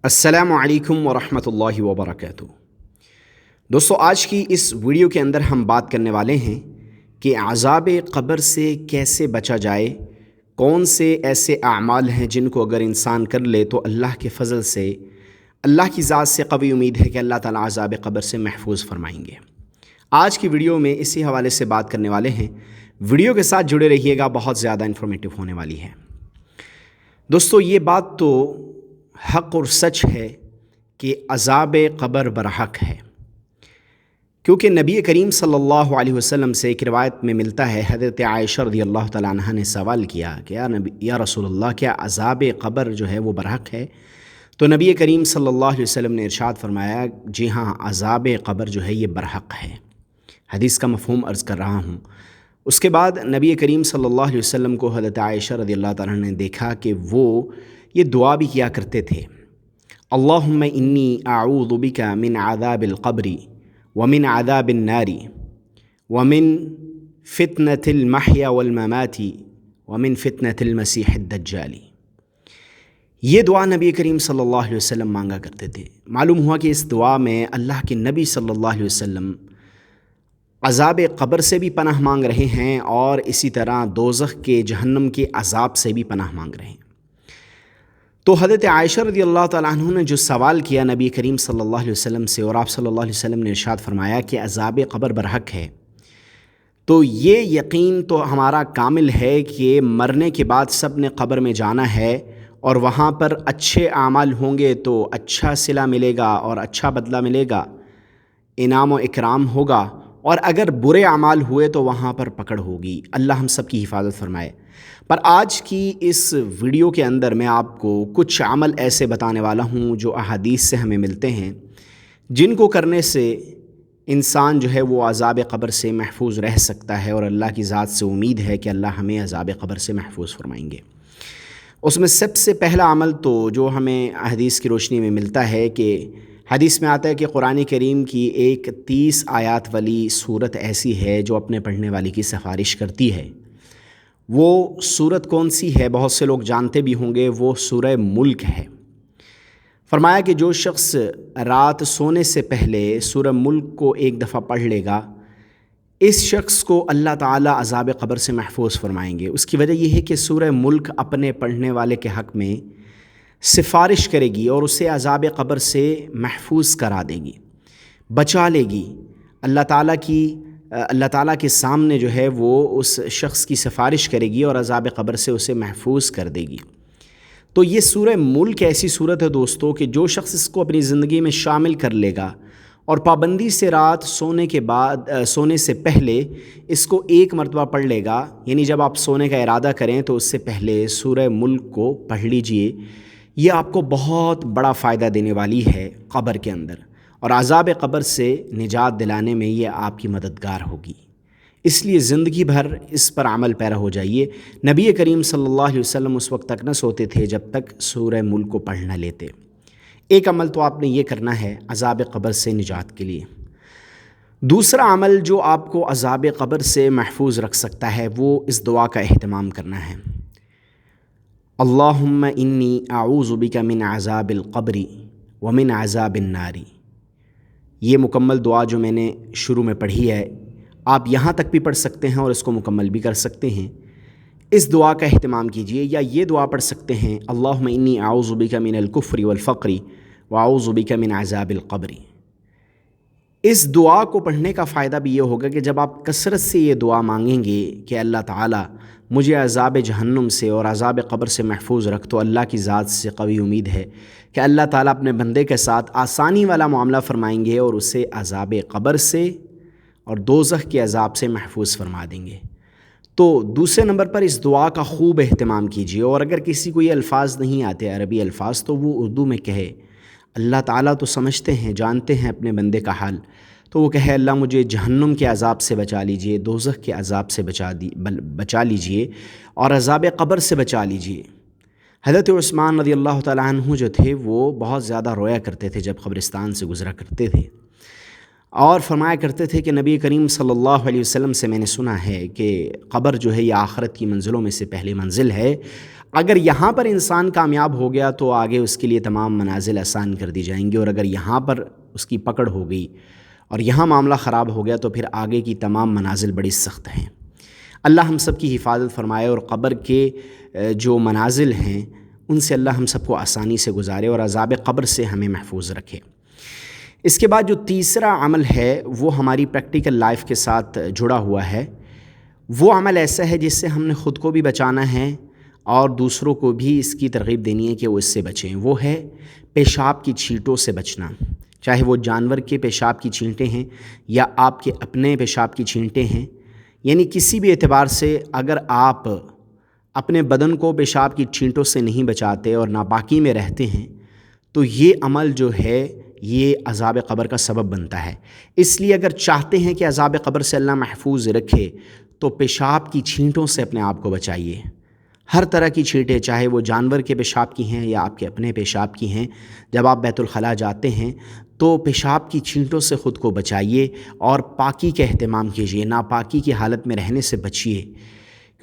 السلام علیکم ورحمۃ اللہ وبرکاتہ۔ دوستو، آج کی اس ویڈیو کے اندر ہم بات کرنے والے ہیں کہ عذاب قبر سے کیسے بچا جائے، کون سے ایسے اعمال ہیں جن کو اگر انسان کر لے تو اللہ کے فضل سے، اللہ کی ذات سے قوی امید ہے کہ اللہ تعالیٰ عذاب قبر سے محفوظ فرمائیں گے۔ آج کی ویڈیو میں اسی حوالے سے بات کرنے والے ہیں۔ ویڈیو کے ساتھ جڑے رہیے گا، بہت زیادہ انفارمیٹیو ہونے والی ہے۔ دوستو، یہ بات تو حق اور سچ ہے کہ عذاب قبر برحق ہے، کیونکہ نبی کریم صلی اللہ علیہ وسلم سے ایک روایت میں ملتا ہے، حضرت عائشہ رضی اللہ تعالیٰ عنہ نے سوال کیا کہ یا رسول اللہ، کیا عذاب قبر جو ہے وہ برحق ہے؟ تو نبی کریم صلی اللہ علیہ وسلم نے ارشاد فرمایا، جی ہاں، عذاب قبر جو ہے یہ برحق ہے۔ حدیث کا مفہوم عرض کر رہا ہوں۔ اس کے بعد نبی کریم صلی اللہ علیہ وسلم کو حضرت عائشہ رضی اللہ تعالیٰ عنہ نے دیکھا کہ وہ یہ دعا بھی کیا کرتے تھے، اللہم انی اعوذ بک من عذاب القبر ومن عذاب النار ومن فتنة المحیا والممات ومن فتنة المسیح الدجال۔ یہ دعا نبی کریم صلی اللہ علیہ وسلم مانگا کرتے تھے۔ معلوم ہوا کہ اس دعا میں اللہ کے نبی صلی اللہ علیہ وسلم عذاب قبر سے بھی پناہ مانگ رہے ہیں اور اسی طرح دوزخ کے، جہنم کے عذاب سے بھی پناہ مانگ رہے ہیں۔ تو حضرت عائشہ رضی اللہ تعالیٰ عنہ نے جو سوال کیا نبی کریم صلی اللہ علیہ وسلم سے، اور آپ صلی اللہ علیہ وسلم نے ارشاد فرمایا کہ عذاب قبر برحق ہے، تو یہ یقین تو ہمارا کامل ہے کہ مرنے کے بعد سب نے قبر میں جانا ہے، اور وہاں پر اچھے اعمال ہوں گے تو اچھا صلہ ملے گا اور اچھا بدلہ ملے گا، انعام و اکرام ہوگا، اور اگر برے اعمال ہوئے تو وہاں پر پکڑ ہوگی۔ اللہ ہم سب کی حفاظت فرمائے۔ پر آج کی اس ویڈیو کے اندر میں آپ کو کچھ عمل ایسے بتانے والا ہوں جو احادیث سے ہمیں ملتے ہیں، جن کو کرنے سے انسان جو ہے وہ عذاب قبر سے محفوظ رہ سکتا ہے، اور اللہ کی ذات سے امید ہے کہ اللہ ہمیں عذاب قبر سے محفوظ فرمائیں گے۔ اس میں سب سے پہلا عمل تو جو ہمیں حدیث کی روشنی میں ملتا ہے کہ حدیث میں آتا ہے کہ قرآن کریم کی ایک 30 آیات والی صورت ایسی ہے جو اپنے پڑھنے والی کی سفارش کرتی ہے۔ وہ صورت کون سی ہے؟ بہت سے لوگ جانتے بھی ہوں گے، وہ سورہ ملک ہے۔ فرمایا کہ جو شخص رات سونے سے پہلے سورہ ملک کو ایک دفعہ پڑھ لے گا، اس شخص کو اللہ تعالیٰ عذاب قبر سے محفوظ فرمائیں گے۔ اس کی وجہ یہ ہے کہ سورہ ملک اپنے پڑھنے والے کے حق میں سفارش کرے گی اور اسے عذاب قبر سے محفوظ کرا دے گی، بچا لے گی۔ اللہ تعالیٰ کے سامنے جو ہے وہ اس شخص کی سفارش کرے گی اور عذاب قبر سے اسے محفوظ کر دے گی۔ تو یہ سورہ ملک ایسی صورت ہے دوستو کہ جو شخص اس کو اپنی زندگی میں شامل کر لے گا اور پابندی سے رات سونے سے پہلے اس کو ایک مرتبہ پڑھ لے گا، یعنی جب آپ سونے کا ارادہ کریں تو اس سے پہلے سورہ ملک کو پڑھ لیجئے، یہ آپ کو بہت بڑا فائدہ دینے والی ہے قبر کے اندر، اور عذاب قبر سے نجات دلانے میں یہ آپ کی مددگار ہوگی۔ اس لیے زندگی بھر اس پر عمل پیرا ہو جائیے۔ نبی کریم صلی اللہ علیہ وسلم اس وقت تک نہ سوتے تھے جب تک سورہ ملک کو پڑھ نہ لیتے۔ ایک عمل تو آپ نے یہ کرنا ہے عذاب قبر سے نجات کے لیے۔ دوسرا عمل جو آپ کو عذاب قبر سے محفوظ رکھ سکتا ہے، وہ اس دعا کا اہتمام کرنا ہے، اللہم انی اعوذ بک من عذاب القبر ومن عذاب النار۔ یہ مکمل دعا جو میں نے شروع میں پڑھی ہے، آپ یہاں تک بھی پڑھ سکتے ہیں اور اس کو مکمل بھی کر سکتے ہیں۔ اس دعا کا اہتمام کیجئے، یا یہ دعا پڑھ سکتے ہیں، اللہم انی اعوذ بک من الکفر والفقر واعوذ بک من عذاب القبر۔ اس دعا کو پڑھنے کا فائدہ بھی یہ ہوگا کہ جب آپ کثرت سے یہ دعا مانگیں گے کہ اللہ تعالیٰ مجھے عذاب جہنم سے اور عذاب قبر سے محفوظ رکھ، تو اللہ کی ذات سے قوی امید ہے کہ اللہ تعالیٰ اپنے بندے کے ساتھ آسانی والا معاملہ فرمائیں گے اور اسے عذاب قبر سے اور دوزخ کے عذاب سے محفوظ فرما دیں گے۔ تو دوسرے نمبر پر اس دعا کا خوب اہتمام کیجیے، اور اگر کسی کو یہ الفاظ نہیں آتے عربی الفاظ تو وہ اردو میں کہے۔ اللہ تعالیٰ تو سمجھتے ہیں، جانتے ہیں اپنے بندے کا حال، تو وہ کہے اللہ مجھے جہنم کے عذاب سے بچا لیجئے، دوزخ کے عذاب سے بچا لیجئے، اور عذاب قبر سے بچا لیجئے۔ حضرت عثمان رضی اللہ تعالیٰ عنہ جو تھے وہ بہت زیادہ رویا کرتے تھے جب قبرستان سے گزرا کرتے تھے، اور فرمایا کرتے تھے کہ نبی کریم صلی اللہ علیہ وسلم سے میں نے سنا ہے کہ قبر جو ہے یہ آخرت کی منزلوں میں سے پہلی منزل ہے، اگر یہاں پر انسان کامیاب ہو گیا تو آگے اس کے لیے تمام منازل آسان کر دی جائیں گی، اور اگر یہاں پر اس کی پکڑ ہو گئی اور یہاں معاملہ خراب ہو گیا تو پھر آگے کی تمام منازل بڑی سخت ہیں۔ اللہ ہم سب کی حفاظت فرمائے اور قبر کے جو منازل ہیں ان سے اللہ ہم سب کو آسانی سے گزارے اور عذاب قبر سے ہمیں محفوظ رکھے۔ اس کے بعد جو تیسرا عمل ہے وہ ہماری پریکٹیکل لائف کے ساتھ جڑا ہوا ہے۔ وہ عمل ایسا ہے جس سے ہم نے خود کو بھی بچانا ہے اور دوسروں کو بھی اس کی ترغیب دینی ہے کہ وہ اس سے بچیں۔ وہ ہے پیشاب کی چھینٹوں سے بچنا، چاہے وہ جانور کے پیشاب کی چھینٹیں ہیں یا آپ کے اپنے پیشاب کی چھینٹیں ہیں۔ یعنی کسی بھی اعتبار سے اگر آپ اپنے بدن کو پیشاب کی چھینٹوں سے نہیں بچاتے اور ناپاکی میں رہتے ہیں تو یہ عمل جو ہے یہ عذاب قبر کا سبب بنتا ہے۔ اس لیے اگر چاہتے ہیں کہ عذاب قبر سے اللہ محفوظ رکھے تو پیشاب کی چھینٹوں سے اپنے آپ کو بچائیے۔ ہر طرح کی چھینٹیں، چاہے وہ جانور کے پیشاب کی ہیں یا آپ کے اپنے پیشاب کی ہیں، جب آپ بیت الخلاء جاتے ہیں تو پیشاب کی چھینٹوں سے خود کو بچائیے اور پاکی کا اہتمام کیجیے، ناپاکی کی حالت میں رہنے سے بچیے،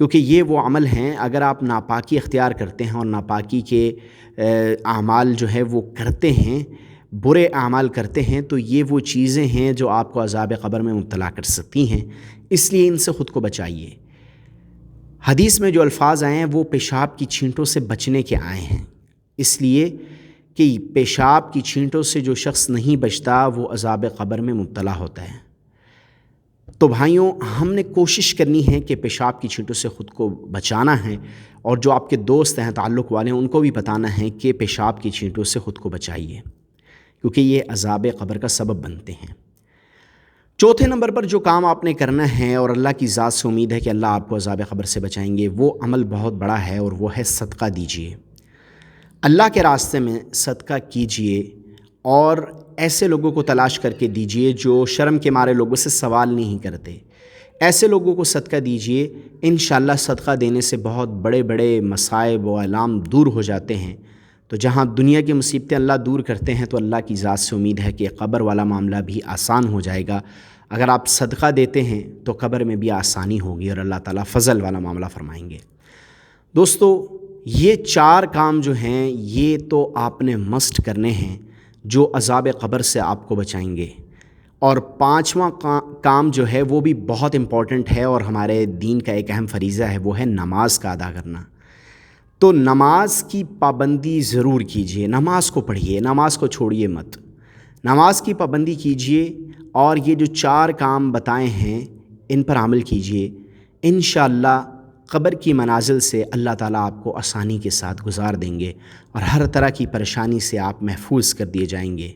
کیونکہ یہ وہ عمل ہیں اگر آپ ناپاکی اختیار کرتے ہیں اور ناپاکی کے اعمال جو ہے وہ کرتے ہیں، برے اعمال کرتے ہیں، تو یہ وہ چیزیں ہیں جو آپ کو عذاب قبر میں مبتلا کر سکتی ہیں، اس لیے ان سے خود کو بچائیے۔ حدیث میں جو الفاظ آئے ہیں وہ پیشاب کی چھینٹوں سے بچنے کے آئے ہیں، اس لیے کہ پیشاب کی چھینٹوں سے جو شخص نہیں بچتا وہ عذاب قبر میں مبتلا ہوتا ہے۔ تو بھائیوں، ہم نے کوشش کرنی ہے کہ پیشاب کی چھینٹوں سے خود کو بچانا ہے، اور جو آپ کے دوست ہیں، تعلق والے ہیں، ان کو بھی بتانا ہے کہ پیشاب کی چھینٹوں سے خود کو بچائیے، کیونکہ یہ عذاب قبر کا سبب بنتے ہیں۔ چوتھے نمبر پر جو کام آپ نے کرنا ہے اور اللہ کی ذات سے امید ہے کہ اللہ آپ کو عذاب قبر سے بچائیں گے، وہ عمل بہت بڑا ہے اور وہ ہے صدقہ دیجیے۔ اللہ کے راستے میں صدقہ کیجیے اور ایسے لوگوں کو تلاش کر کے دیجیے جو شرم کے مارے لوگوں سے سوال نہیں کرتے، ایسے لوگوں کو صدقہ دیجیے۔ انشاءاللہ صدقہ دینے سے بہت بڑے بڑے مصائب و آلام دور ہو جاتے ہیں۔ تو جہاں دنیا کی مصیبتیں اللہ دور کرتے ہیں تو اللہ کی ذات سے امید ہے کہ قبر والا معاملہ بھی آسان ہو جائے گا۔ اگر آپ صدقہ دیتے ہیں تو قبر میں بھی آسانی ہوگی اور اللہ تعالیٰ فضل والا معاملہ فرمائیں گے۔ دوستو، یہ 4 کام جو ہیں یہ تو آپ نے مسٹ کرنے ہیں جو عذاب قبر سے آپ کو بچائیں گے، اور 5واں کام جو ہے وہ بھی بہت امپورٹنٹ ہے اور ہمارے دین کا ایک اہم فریضہ ہے، وہ ہے نماز کا ادا کرنا۔ تو نماز کی پابندی ضرور کیجیے، نماز کو پڑھیے، نماز کو چھوڑیے مت، نماز کی پابندی کیجیے اور یہ جو 4 کام بتائے ہیں ان پر عمل کیجیے۔ انشاءاللہ قبر کی منازل سے اللہ تعالیٰ آپ کو آسانی کے ساتھ گزار دیں گے اور ہر طرح کی پریشانی سے آپ محفوظ کر دیے جائیں گے۔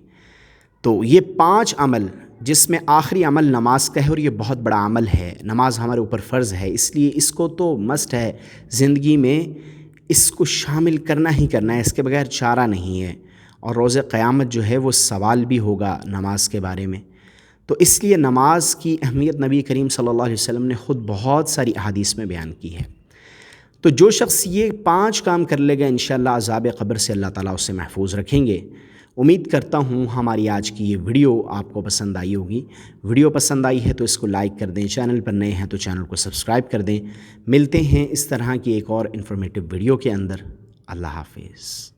تو یہ 5 عمل، جس میں آخری عمل نماز کا ہے، اور یہ بہت بڑا عمل ہے، نماز ہمارے اوپر فرض ہے، اس لیے اس کو تو مسٹ ہے زندگی میں، اس کو شامل کرنا ہی کرنا ہے، اس کے بغیر چارہ نہیں ہے، اور روز قیامت جو ہے وہ سوال بھی ہوگا نماز کے بارے میں۔ تو اس لیے نماز کی اہمیت نبی کریم صلی اللہ علیہ وسلم نے خود بہت ساری احادیث میں بیان کی ہے۔ تو جو شخص یہ 5 کام کر لے گا انشاءاللہ عذاب قبر سے اللہ تعالیٰ اسے محفوظ رکھیں گے۔ امید کرتا ہوں ہماری آج کی یہ ویڈیو آپ کو پسند آئی ہوگی۔ ویڈیو پسند آئی ہے تو اس کو لائک کر دیں، چینل پر نئے ہیں تو چینل کو سبسکرائب کر دیں۔ ملتے ہیں اس طرح کی ایک اور انفارمیٹیو ویڈیو کے اندر۔ اللہ حافظ۔